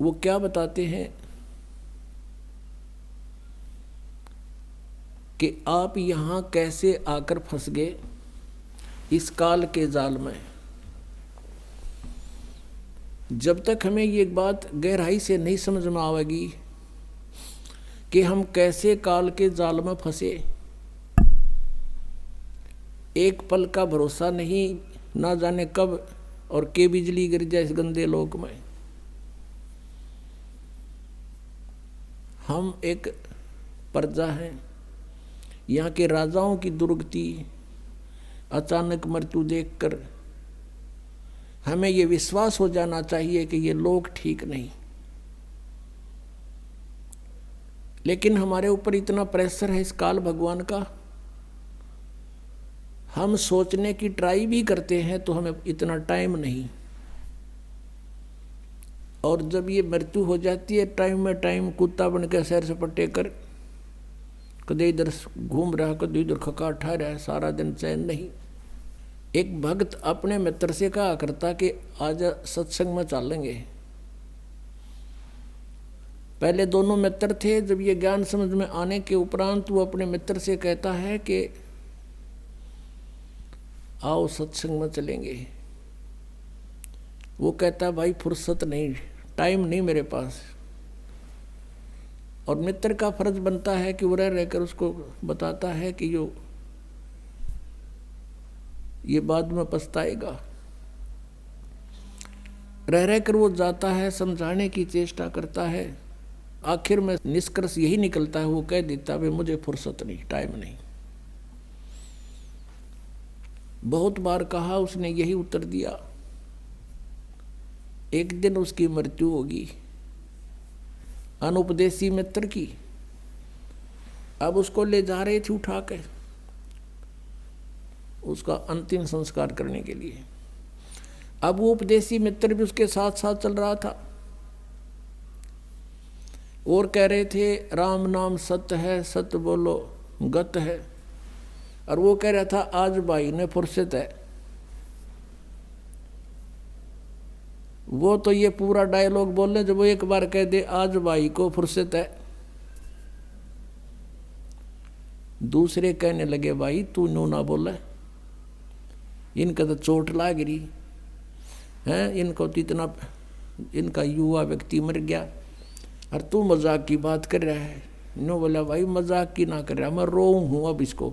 वो क्या बताते हैं कि आप यहाँ कैसे आकर फंस गए इस काल के जाल में। जब तक हमें ये बात गहराई से नहीं समझ में आवेगी कि हम कैसे काल के जाल में फंसे, एक पल का भरोसा नहीं, ना जाने कब और के बिजली गिर जाए इस गंदे लोक में। हम एक प्रजा हैं, यहाँ के राजाओं की दुर्गति, अचानक मृत्यु देखकर हमें ये विश्वास हो जाना चाहिए कि ये लोग ठीक नहीं। लेकिन हमारे ऊपर इतना प्रेशर है इस काल भगवान का, हम सोचने की ट्राई भी करते हैं तो हमें इतना टाइम नहीं। और जब ये मृत्यु हो जाती है, टाइम में टाइम कुत्ता बन के सैर सपाटे कर, कदे इधर घूम रहा कदे इधर खका ठा रहा है, सारा दिन चैन नहीं। एक भक्त अपने मित्र से कहा करता कि आज सत्संग में चलेंगे। पहले दोनों मित्र थे, जब ये ज्ञान समझ में आने के उपरांत वो अपने मित्र से कहता है कि आओ सत्संग में चलेंगे। वो कहता भाई फुर्सत नहीं, टाइम नहीं मेरे पास। और मित्र का फर्ज बनता है कि वो रह रहकर उसको बताता है कि ये बाद में पछताएगा। रह रहकर वो जाता है, समझाने की चेष्टा करता है। आखिर में निष्कर्ष यही निकलता है, वो कह देता है मुझे फुर्सत नहीं, टाइम नहीं। बहुत बार कहा, उसने यही उत्तर दिया। एक दिन उसकी मृत्यु होगी, अनुपदेशी मित्र की। अब उसको ले जा रहे थे उठा के उसका अंतिम संस्कार करने के लिए। अब वो उपदेशी मित्र भी उसके साथ साथ चल रहा था और कह रहे थे राम नाम सत्य है, सत्य बोलो गत है। और वो कह रहा था आज भाई ने फुर्सत है। वो तो ये पूरा डायलॉग बोल रहे, जब वो एक बार कह दे आज भाई को फुर्सत है, दूसरे कहने लगे भाई तू नो ना बोले, इनका तो चोट लाग रही है, इनको तो इतना, इनका युवा व्यक्ति मर गया और तू मजाक की बात कर रहा है। नो बोला भाई मजाक की ना कर रहा, मैं रो हूँ अब इसको।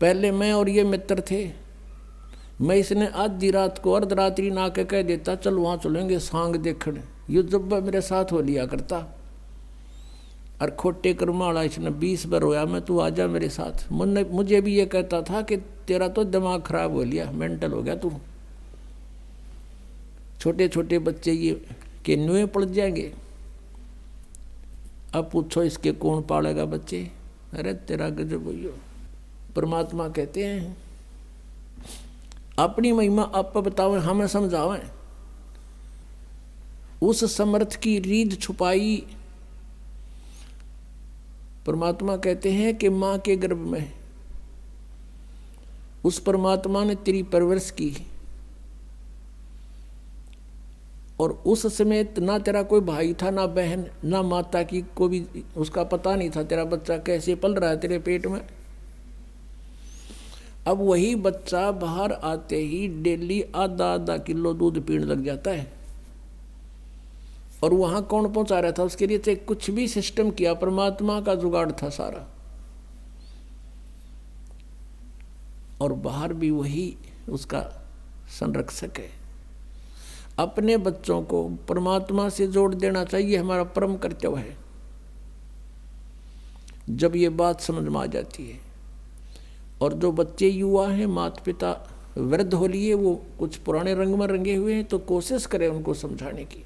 पहले मैं और ये मित्र थे, मैं इसने आधी रात को अर्धरात्रि ना के कह देता चल वहाँ चलेंगे सांग देखने, ये जब मेरे साथ हो लिया करता। और खोटे कर्माड़ा इसने 20 बार रोया मैं तू आजा मेरे साथ। मुझे भी ये कहता था कि तेरा तो दिमाग खराब हो लिया, मेंटल हो गया तू। छोटे छोटे बच्चे ये के नुए पड़ जाएंगे, अब पूछो इसके कौन पालेगा बच्चे। अरे तेरा गजब हो। परमात्मा कहते हैं अपनी महिमा आप बताओ, हमें समझावें। उस समर्थ की रीढ़ छुपाई। परमात्मा कहते हैं कि माँ के गर्भ में उस परमात्मा ने तेरी परवरिश की, और उस समय ना तेरा कोई भाई था, ना बहन, ना माता की को भी उसका पता नहीं था तेरा बच्चा कैसे पल रहा है तेरे पेट में। अब वही बच्चा बाहर आते ही डेली आधा आधा किलो दूध पीने लग जाता है। और वहां कौन पहुंचा रहा था उसके लिए? चाहे कुछ भी सिस्टम किया, परमात्मा का जुगाड़ था सारा। और बाहर भी वही उसका संरक्षक है। अपने बच्चों को परमात्मा से जोड़ देना चाहिए, हमारा परम कर्तव्य है। जब ये बात समझ में आ जाती है, और जो बच्चे युवा हैं, माता पिता वृद्ध हो लिए, वो कुछ पुराने रंग में रंगे हुए हैं, तो कोशिश करें उनको समझाने की।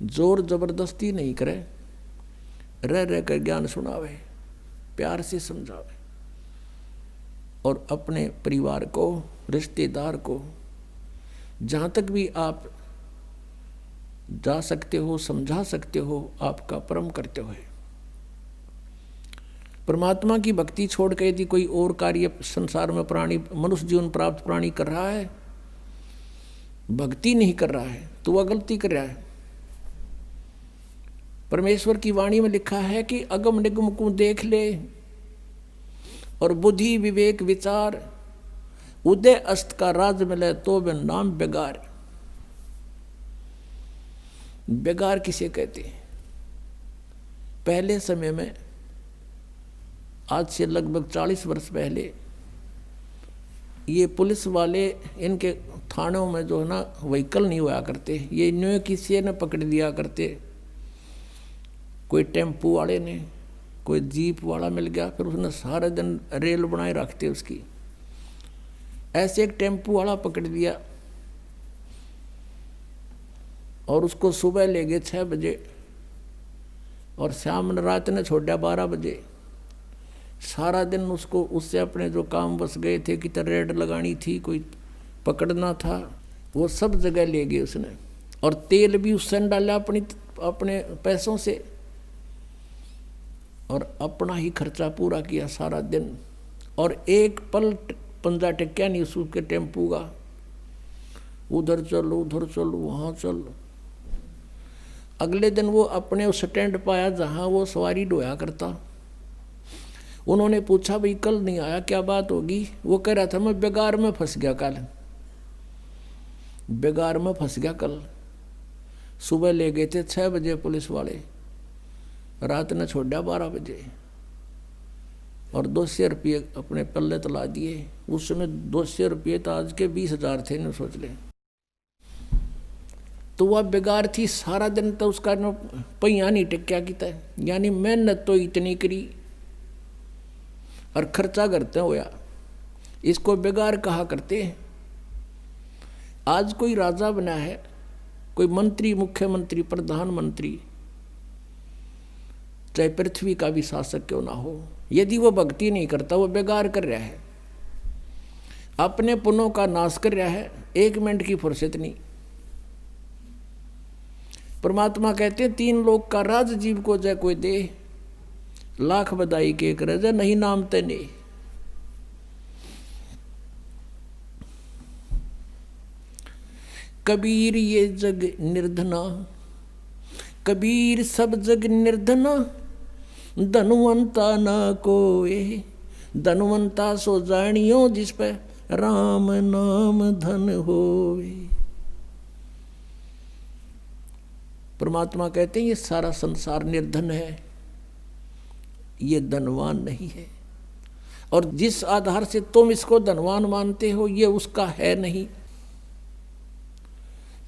जोर जबरदस्ती नहीं करे, रह रह कर ज्ञान सुनावे, प्यार से समझावे। और अपने परिवार को, रिश्तेदार को जहाँ तक भी आप जा सकते हो, समझा सकते हो, आपका परम कर्तव्य है। परमात्मा की भक्ति छोड़ के यदि कोई और कार्य संसार में प्राणी, मनुष्य जीवन प्राप्त प्राणी कर रहा है, भक्ति नहीं कर रहा है तो वह गलती कर रहा है। परमेश्वर की वाणी में लिखा है कि अगम निगम को देख ले और बुद्धि विवेक विचार, उदय अस्त का राज मिले तो वे नाम बेगार। बेगार किसे कहते हैं? पहले समय में, आज से लगभग 40 वर्ष पहले, ये पुलिस वाले इनके थानों में जो है ना व्हीकल नहीं हुआ करते, ये न्यू किसी ने पकड़ दिया करते। कोई टेम्पू वाले ने, कोई जीप वाला मिल गया, फिर उसने सारे दिन रेल बनाए रखते उसकी। ऐसे एक टेम्पू वाला पकड़ दिया और उसको सुबह ले गए 6 बजे और शाम रात ने छोड़ा 12 बजे। सारा दिन उसको उससे अपने जो काम बस गए थे, कि रेड लगानी थी, कोई पकड़ना था, वो सब जगह ले गए उसने। और तेल भी उसने डाला अपने पैसों से और अपना ही खर्चा पूरा किया सारा दिन। और एक पल पंजा टेक्या नहीं उसके टेम्पू का। उधर चलो उधर चलो वहाँ चलो। अगले दिन वो अपने उस स्टैंड पाया जहाँ वो सवारी ढोया करता। उन्होंने पूछा भाई कल नहीं आया, क्या बात होगी? वो कह रहा था मैं बेगार में फंस गया, कल बेगार में फंस गया। कल सुबह ले गए थे 6 बजे पुलिस वाले, रात ने छोड़ा 12 बजे और 200 रुपये अपने पल्ले तला दिए। उस समय 200 रुपये तो आज के 20,000 थे न, सोच ले। तो वह बेगार थी, सारा दिन तो उसका न पहिया नहीं टिक्या की था। यानी मेहनत तो इतनी करी और खर्चा करते होया, इसको बेगार कहा करते हैं। आज कोई राजा बना है, कोई मंत्री, मुख्यमंत्री, प्रधानमंत्री, चाहे पृथ्वी का भी शासक क्यों ना हो, यदि वो भक्ति नहीं करता, वो बेगार कर रहा है, अपने पुण्यों का नाश कर रहा है। 1 मिनट की फुर्सत नहीं। परमात्मा कहते हैं 3 लोक का राज जीव को जय कोई दे, लाख बधाई के करे जय नहीं नाम तने। कबीर ये जग निर्धना, कबीर सब जग निर्धना, धनवंता ना कोए, धनवंता सो जानियो जिस पे राम नाम धन होवे। परमात्मा कहते हैं ये सारा संसार निर्धन है, ये धनवान नहीं है। और जिस आधार से तुम इसको धनवान मानते हो, ये उसका है नहीं।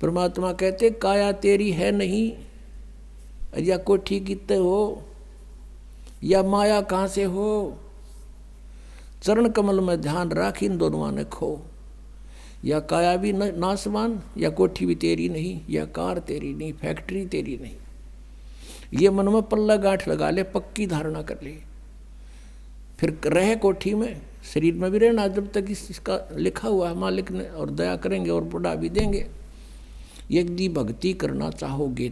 परमात्मा कहते काया तेरी है नहीं, या कोठी कितने हो, या माया कहाँ से हो, चरण कमल में ध्यान राख, इन दोनों ने खो। या काया भी नासवान, या कोठी भी तेरी नहीं, या कार तेरी नहीं, फैक्ट्री तेरी नहीं। ये मन में पल्ला गांठ लगा ले, पक्की धारणा कर ले, फिर रहे कोठी में, शरीर में भी रहना जब तक इसका लिखा हुआ है मालिक ने, और दया करेंगे और बुढ़ा भी देंगे। यदि भक्ति करना चाहोगे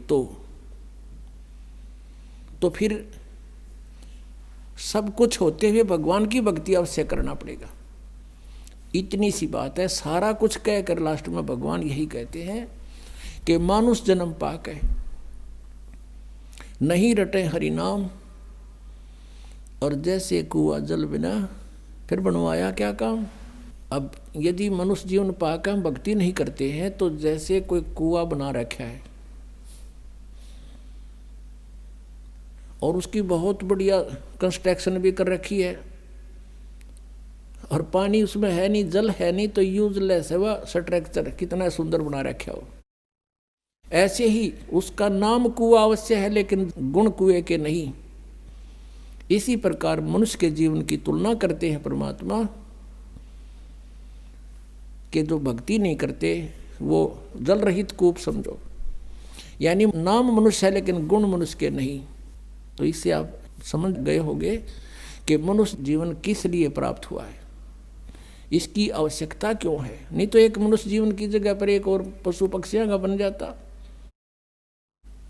तो फिर सब कुछ होते हुए भगवान की भक्ति अवश्य करना पड़ेगा। इतनी सी बात है। सारा कुछ कह कर लास्ट में भगवान यही कहते हैं कि मानुष जन्म पाके नहीं रटे हरि नाम, और जैसे कुआं जल बिना फिर बनवाया क्या काम। अब यदि मनुष्य जीवन पाकर हम भक्ति नहीं करते हैं तो जैसे कोई कुआं बना रखा है और उसकी बहुत बढ़िया कंस्ट्रक्शन भी कर रखी है और पानी उसमें है नहीं, जल है नहीं, तो यूजलेस है वह स्ट्रक्चर, कितना सुंदर बना रखा हो। ऐसे ही उसका नाम कुआं अवश्य है लेकिन गुण कुएं के नहीं। इसी प्रकार मनुष्य के जीवन की तुलना करते हैं परमात्मा कि जो भक्ति नहीं करते वो जल रहित कूप समझो। यानी नाम मनुष्य है लेकिन गुण मनुष्य के नहीं। तो इससे आप समझ गए होंगे कि मनुष्य जीवन किस लिए प्राप्त हुआ है, इसकी आवश्यकता क्यों है। नहीं तो एक मनुष्य जीवन की जगह पर एक और पशु पक्षियों का बन जाता।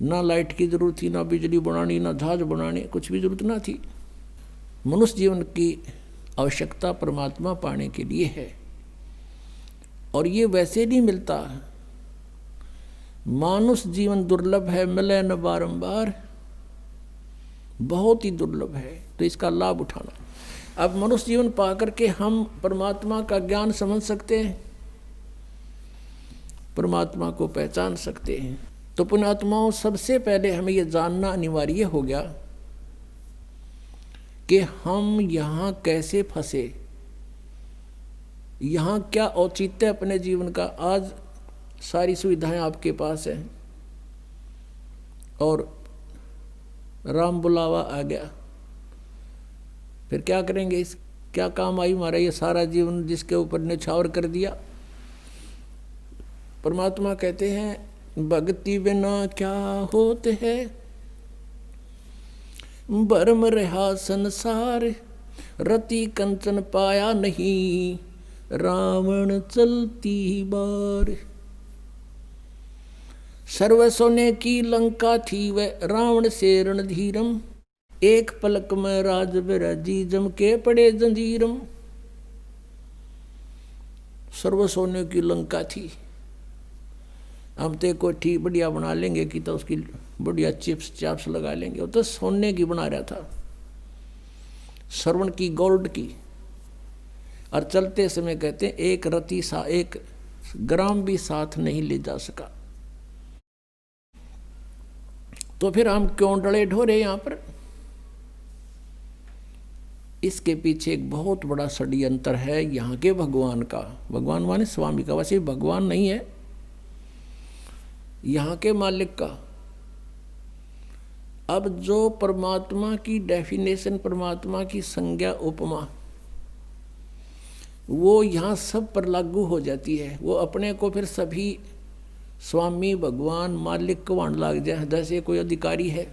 ना लाइट की जरूरत थी, ना बिजली बनानी, ना जहाज बनाने, कुछ भी जरूरत ना थी। मनुष्य जीवन की आवश्यकता परमात्मा पाने के लिए है। और ये वैसे नहीं मिलता मानुष जीवन दुर्लभ है, मिले न बारंबार, बहुत ही दुर्लभ है, तो इसका लाभ उठाना। अब मनुष्य जीवन पा करके हम परमात्मा का ज्ञान समझ सकते हैं, परमात्मा को पहचान सकते हैं। तो पुण्यात्माओं, सबसे पहले हमें यह जानना अनिवार्य हो गया कि हम यहाँ कैसे फंसे, यहाँ क्या औचित्य अपने जीवन का। आज सारी सुविधाएं आपके पास हैं और राम बुलावा आ गया, फिर क्या करेंगे? इस क्या काम आई हमारा ये सारा जीवन जिसके ऊपर न्यौछावर कर दिया। परमात्मा कहते हैं भक्ति बिना क्या होते है, भरम रहा संसार, रति कंचन पाया नहीं, रावण चलती बार। सर्व सोने की लंका थी वह, रावण से रणधीरम, एक पलक में राज बिराजी, जम के पड़े जंजीरम। सर्व सोने की लंका थी, हम तो कोठी बढ़िया बना लेंगे कि तो उसकी बढ़िया चिप्स चाप्स लगा लेंगे, वो तो सोने की बना रहा था, श्रवण की, गोल्ड की। और चलते समय कहते हैं एक रति सा, एक ग्राम भी साथ नहीं ले जा सका। तो फिर हम क्यों डले ढोरे यहाँ पर? इसके पीछे एक बहुत बड़ा षड्यंत्र है यहाँ के भगवान का। भगवान माने स्वामी का, वैसे भगवान नहीं है, यहाँ के मालिक का। अब जो परमात्मा की डेफिनेशन, परमात्मा की संज्ञा, उपमा, वो यहाँ सब पर लागू हो जाती है। वो अपने को फिर सभी स्वामी, भगवान, मालिक को वहां लाग जाए। जैसे कोई अधिकारी है,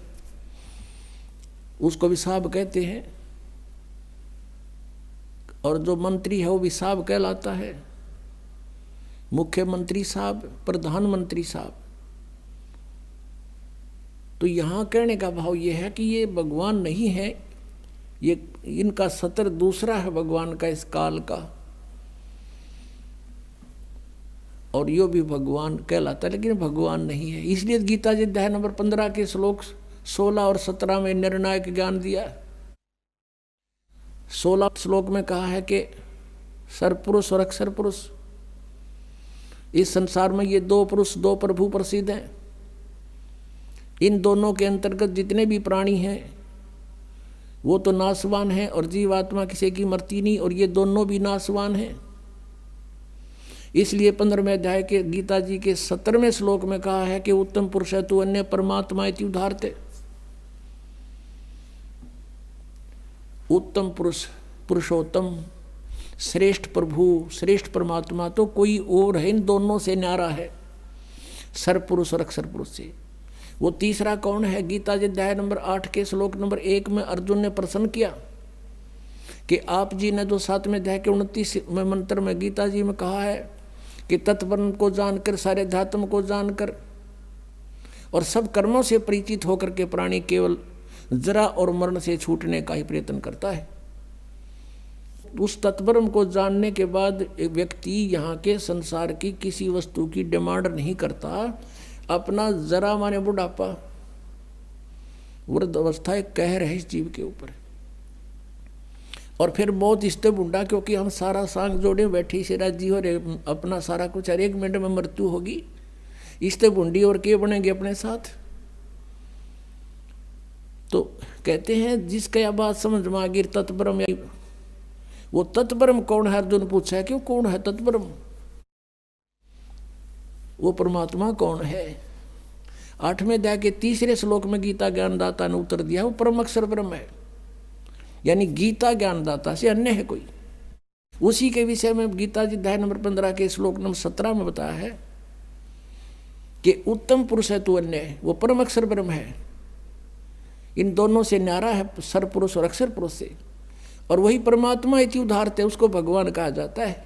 उसको भी साहब कहते हैं, और जो मंत्री है वो भी साहब कहलाता है, मुख्यमंत्री साहब, प्रधानमंत्री साहब। तो यहाँ कहने का भाव ये है कि ये भगवान नहीं है, ये इनका सत्र दूसरा है भगवान का, इस काल का, और यो भी भगवान कहलाता है, लेकिन भगवान नहीं है। इसलिए गीता जी अध्याय नंबर 15 के श्लोक 16 और 17 में निर्णायक ज्ञान दिया। 16 श्लोक में कहा है कि सरपुरुष और अक्षर पुरुष, इस संसार में ये दो पुरुष, दो प्रभु प्रसिद्ध हैं। इन दोनों के अंतर्गत जितने भी प्राणी हैं वो तो नाशवान हैं, और जीवात्मा किसी की मरती नहीं, और ये दोनों भी नाशवान हैं। इसलिए 15वें अध्याय के गीता जी के 17वें श्लोक में कहा है कि उत्तम पुरुष है तू अन्य परमात्मा इति उदाहरते। उत्तम पुरुष, पुरुषोत्तम, श्रेष्ठ प्रभु, श्रेष्ठ परमात्मा तो कोई और है, इन दोनों से न्यारा है, सरपुरुष और अक्षर पुरुष से। वो तीसरा कौन है? गीता जी अध्याय नंबर 8 के श्लोक नंबर 1 में अर्जुन ने प्रश्न किया कि आप जी ने जो 7वें अध्याय के 29वें मंत्र में गीता जी में कहा है कि तत्ब्रह्म को जानकर, सारे अध्यात्म को जानकर और सब कर्मों से परिचित होकर के प्राणी केवल जरा और मरण से छूटने का ही प्रयत्न करता है। उस तत्ब्रह्म को जानने के बाद एक व्यक्ति यहाँ के संसार की किसी वस्तु की डिमांड नहीं करता। अपना जरा माने बुढ़ापा, वृद्ध अवस्था एक कहर है इस जीव के ऊपर। और फिर बहुत इस्ते बुढ़ा, क्योंकि हम सारा सांग जोड़े बैठी से राजी हो रहे, अपना सारा कुछ हर एक मिनट में मृत्यु होगी। इस्ते बुंडी और के बनेंगे अपने साथ। तो कहते हैं जिसका यह बात समझ में आ गई तत्ब्रह्म, वो तत्ब्रह्म कौन है? अर्जुन पूछा है क्यों कौन है तत्ब्रह्म? वो परमात्मा कौन है? 8वें अध्याय के 3रे श्लोक में गीता ज्ञानदाता ने उत्तर दिया, वो परम अक्षर ब्रह्म है। यानी गीता ज्ञानदाता से अन्य है कोई। उसी के विषय में गीता जी अध्याय नंबर 15 के श्लोक नंबर 17 में बताया है कि उत्तम पुरुष है तू अन्य है, वो परम अक्षर ब्रह्म है। इन दोनों से न्यारा है सर पुरुष और अक्षर पुरुष से, और वही परमात्मा इति उदाहरते, उसको भगवान कहा जाता है।